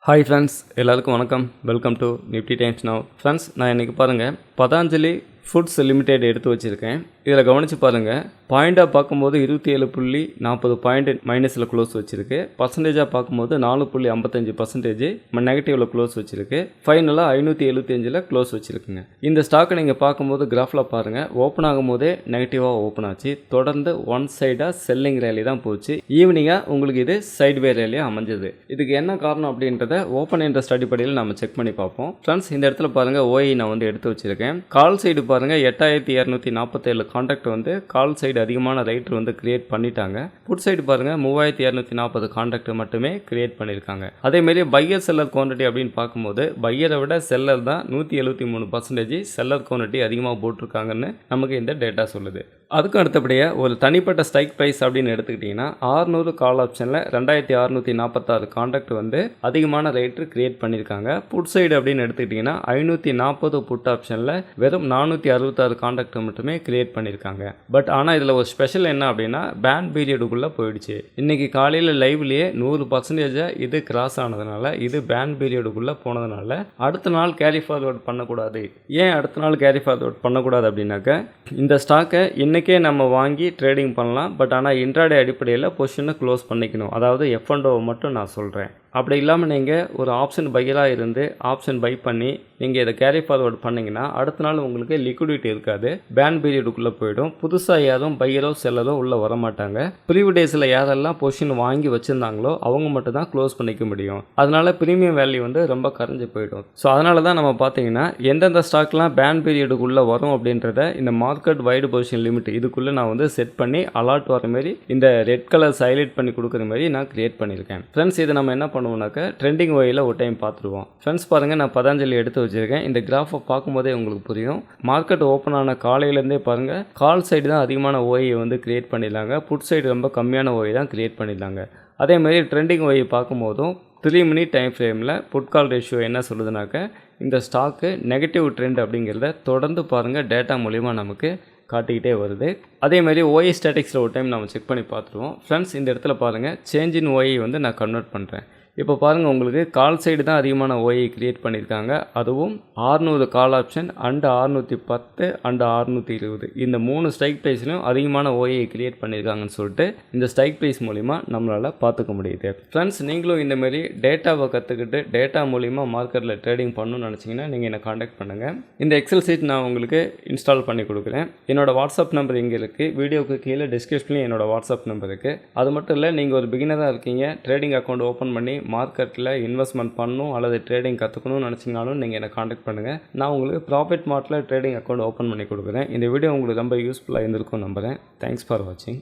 Hi friends, எல்லாருக்கும் வணக்கம். Welcome to Nifty times now. Friends, நான் இன்றைக்கி பாருங்கள் பதாஞ்சலி ஃபுட்ஸ் லிமிடெட் எடுத்து வச்சுருக்கேன். இதில் கவனித்து பாருங்கள், பாயிண்டாக பார்க்கும்போது 27.40 பாயிண்ட் மைனஸில் க்ளோஸ் வச்சுருக்கு. பர்சன்டேஜாக பார்க்கும்போது 4.55% நெகட்டிவில் க்ளோஸ் வச்சுருக்கு. ஃபைனலாக 575 க்ளோஸ் வச்சுருக்குங்க. இந்த ஸ்டாக்கை நீங்கள் பார்க்கும்போது கிராஃபில் பாருங்கள், ஓப்பன் ஆகும்போதே நெகட்டிவாக ஓப்பன் ஆச்சு. தொடர்ந்து ஒன் சைடாக செல்லிங் ரேலி தான் போச்சு. ஈவினிங்காக உங்களுக்கு இது சைட்வே ரேலியாக அமைஞ்சது. இதுக்கு என்ன காரணம் அப்படின்றத ஓப்பன் இன்ட்ரெஸ்ட் அடிப்படையில் நம்ம செக் பண்ணி பார்ப்போம். ஃப்ரெண்ட்ஸ், இந்த இடத்துல பாருங்கள் ஓஐ நான் வந்து எடுத்து வச்சுருக்கேன். கால் சைடு பாருங்கள் 8247 கான்ட்ராக்ட் வந்து கால் சைடு அதிகமான ரைட்டர் வந்து கிரியேட் பண்ணிட்டாங்க. புட் சைடு பாருங்கள் 3240 கான்ட்ராக்ட் மட்டுமே கிரியேட் பண்ணியிருக்காங்க. அதேமாரி பையர் செல்லர் குவான்டிட்டி அப்படின்னு பார்க்கும்போது பையரை விட செல்லர் தான் 173% செல்லர் குவான்டிட்டி அதிகமாக போட்டிருக்காங்கன்னு நமக்கு இந்த டேட்டா சொல்லுது. அதுக்கும் அடுத்தபடியாக ஒரு தனிப்பட்ட ஸ்ட்ரைக் ப்ரைஸ் அப்படின்னு எடுத்துக்கிட்டிங்கன்னா 600 கால் ஆப்ஷனில் 2646 கான்ட்ராக்ட் வந்து அதிகமான ரைட்டர் கிரியேட் பண்ணியிருக்காங்க. புட் சைடு அப்படின்னு எடுத்துக்கிட்டிங்கன்னா 540 புட் ஆப்ஷனில் வெறும் 466 கான்ட்ராக்ட் மட்டுமே கிரியேட் பண்ணியிருக்காங்க. பட் ஆனால் இதில் ஒரு ஸ்பெஷல் என்ன அப்படின்னா பேன் பீரியடுக்குள்ளே போயிடுச்சு. இன்றைக்கி காலையில் லைவ்லேயே 100% இது கிராஸ் ஆனதுனால, இது பேன் பீரியடுக்குள்ளே போனதுனால அடுத்த நாள் கேரி ஃபார்வர்ட் பண்ணக்கூடாது. ஏன் அடுத்த நாள் கேரி ஃபார்வர்ட் பண்ணக்கூடாது அப்படின்னாக்க, இந்த ஸ்டாக்கை இன்றைக்கே நம்ம வாங்கி ட்ரேடிங் பண்ணலாம். பட் ஆனால் இன்ட்ராடே அடிப்படையில் பொசிஷனை க்ளோஸ் பண்ணிக்கணும். அதாவது F&O மட்டும் நான் சொல்கிறேன். அப்படி இல்லாமல் நீங்கள் ஒரு ஆப்ஷன் பையராக இருந்து ஆப்ஷன் பை பண்ணி நீங்கள் இதை கேரி ஃபார்வர்ட் பண்ணிங்கன்னா அடுத்த நாள் உங்களுக்கு லிக்விடிட்டி இருக்காது, பேன் பீரியடுக்குள்ளே போயிடும். புதுசாக யாரும் பையரோ செல்லரோ உள்ளே வரமாட்டாங்க. ப்ரீவியூ டேஸில் யாரெல்லாம் பொசிஷன் வாங்கி வச்சுருந்தாங்களோ அவங்க மட்டும் தான் க்ளோஸ் பண்ணிக்க முடியும். அதனால் ப்ரீமியம் வேல்யூ வந்து ரொம்ப கரைஞ்சி போயிடும். ஸோ அதனால தான் நம்ம பார்த்தீங்கன்னா எந்தெந்த ஸ்டாக்லாம் பேன் பீரியடுக்குள்ளே வரும் அப்படின்றத இந்த மார்க்கெட் வைடு பொசிஷன் லிமிட் இதுக்குள்ளே நான் வந்து செட் பண்ணி அலர்ட் வர மாதிரி இந்த ரெட் கலர்ஸ் ஹைலைட் பண்ணி கொடுக்குற மாதிரி நான் கிரியேட் பண்ணியிருக்கேன். ஃப்ரெண்ட்ஸ், இதை நம்ம என்ன பண்ணுவோம்னாக்க ட்ரெண்டிங் ஒயில் ஒரு டைம் பார்த்துருவோம். ஃப்ரெண்ட்ஸ் பாருங்கள், நான் பதாஞ்சலி எடுத்து வச்சுருக்கேன். இந்த கிராஃபை பார்க்கும்போதே உங்களுக்கு புரியும். மார்க்கெட் ஓப்பன் ஆன காலையிலேருந்தே பாருங்கள் கால் சைடு தான் அதிகமான ஓயை வந்து கிரியேட் பண்ணிடலாங்க. புட் சைடு ரொம்ப கம்மியான ஓயை தான் கிரியேட் பண்ணிடலாங்க. அதேமாதிரி ட்ரெண்டிங் ஓயை பார்க்கும்போதும் 3 மினிட் டைம் ஃப்ரேமில் புட் கால் ரேஷியோ என்ன சொல்லுதுனாக்க, இந்த ஸ்டாக்கு நெகட்டிவ் ட்ரெண்ட் அப்படிங்கிறத தொடர்ந்து பாருங்கள் டேட்டா மூலிமா நமக்கு காட்டிக்கிட்டே வருது. அதேமாதிரி ஓஐ ஸ்டாட்டிக்ஸில் ஒரு டைம் நம்ம செக் பண்ணி பார்த்துருவோம். ஃப்ரெண்ட்ஸ், இந்த இடத்துல பாருங்கள் சேஞ்ச் இன் ஓஐ வந்து நான் கன்வெர்ட் பண்ணுறேன். இப்போ பாருங்கள், உங்களுக்கு கால் சைடு தான் அதிகமான ஓஐ கிரியேட் பண்ணியிருக்காங்க. அதுவும் 600 கால் ஆப்ஷன் அண்டு 610 அண்டு 620 இந்த 3 ஸ்ட்ரைக் ப்ரைஸ்லையும் அதிகமான ஓஐ கிரியேட் பண்ணியிருக்காங்கன்னு சொல்லிட்டு இந்த ஸ்ட்ரைக் ப்ரைஸ் மூலிமா நம்மளால் பார்த்துக்க முடியுது. ஃப்ரெண்ட்ஸ், நீங்களும் இந்தமாரி டேட்டாவை கற்றுக்கிட்டு டேட்டா மூலிமா மார்க்கெட்டில் ட்ரேடிங் பண்ணணும்னு நினச்சிங்கன்னா நீங்கள் என்னை காண்டாக்ட் பண்ணுங்கள். இந்த எக்ஸல் சீட் நான் உங்களுக்கு இன்ஸ்டால் பண்ணி கொடுக்குறேன். என்னோடய வாட்ஸ்அப் நம்பர் இங்கே இருக்குது. வீடியோவுக்கு கீழே டிஸ்கிரிப்ஷன்லேயும் என்னோடய வாட்ஸ்அப் நம்பர் இருக்குது. அது மட்டும் இல்லை, நீங்கள் ஒரு பிகினராக இருக்கீங்க, ட்ரேடிங் அக்கௌண்ட் ஓப்பன் பண்ணி மார்க்கெட்டில் இன்வெஸ்ட்மெண்ட் பண்ணணும் அல்லது ட்ரேடிங் கற்றுக்கணும்னு நினச்சிங்கனாலும் நீங்கள் என்னை காண்டாக்ட் பண்ணுங்கள். நான் உங்களுக்கு ப்ராஃபிட் மார்ட்டில் ட்ரேடிங் அக்கௌண்ட் ஓப்பன் பண்ணி கொடுக்குறேன். இந்த வீடியோ உங்களுக்கு ரொம்ப யூஸ்ஃபுல்லாக இருந்திருக்கும் நம்புகிறேன். தேங்க்ஸ் ஃபார் வாட்சிங்.